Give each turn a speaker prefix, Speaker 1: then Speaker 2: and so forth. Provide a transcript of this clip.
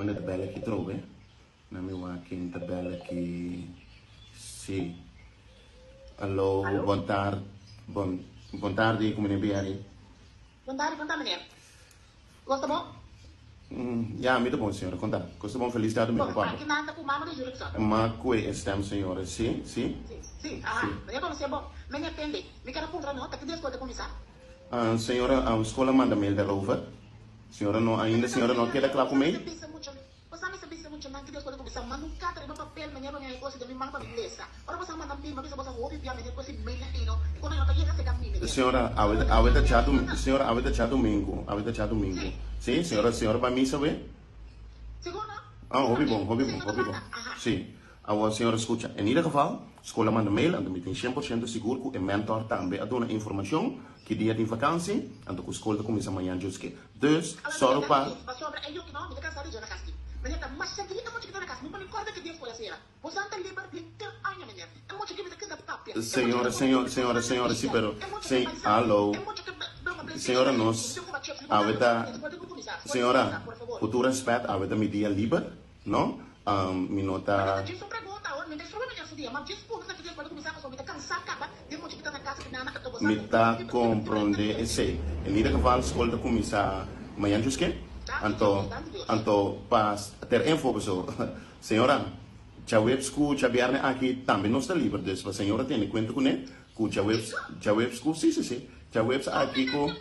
Speaker 1: Una tabela que trove, na mi aqui em tabela que sim. Alô,
Speaker 2: Alô?
Speaker 1: boa tarde, boa tarde, como é que
Speaker 2: Bom tarde, menino. Gosta bom?
Speaker 1: Ja, muito bom, senhora, conta. Gosto bom, felicidade, meu
Speaker 2: Bom,
Speaker 1: papo.
Speaker 2: aqui nada com mama de juro que só.
Speaker 1: Ma que estamos, senhora, sim, sim.
Speaker 2: Sim,
Speaker 1: Sim.
Speaker 2: mas é bom, você é bom. Mas entende, me quero comprar nota que Deus pode começar.
Speaker 1: Senhora, a escola manda mail da Rover. Senhora, não, ainda senhora não quer falar comigo?
Speaker 2: Você me sabe muito, não que Deus pode começar. Mas nunca tem papel, mas é coisa de mim, manda para inglesa. Ora você manda mim, mas você ouve bem, mas depois me menino. E quando eu tô chega, você caminha.
Speaker 1: Senhora, avete já domingo, Sim, senhora, vai missa, ver?
Speaker 2: Segunda?
Speaker 1: Hobby bom, hobby bom, hobby bom. Sim. A senhora escuta. In ieder geval, escola manda mail en dan ben 100% seguro que o mentor também dá informação que dia de vakantie en dan escola começa amanhã juske. Dus, só para
Speaker 2: Sobre eu que não, me cansar de jogar castigo. Mas tá mais seguinte, eu vou te dar castigo. Não pode corda que Deus foi assim. Você anda livre de año, menina. Eu vou te dar que da papia.
Speaker 1: senhora, sim, pero sim, alô. Senhora, nós, senhora, com todo respeito, aveta mi dia livre, não? Mi nota.
Speaker 2: Disso pergunta, me deixa eu me dia, mas disso por que Deus pode começar a me cansar, cara. Deus pode ficar na casa que nada que tô
Speaker 1: Me tá compreender, sei. Em ieder geval, escola começa amanhã juske. Anto pas ter info so. Senhora, já web school, já vierne aqui também não está livre, dus a senhora tem conta com ele, com já web school, sim. Já web aqui com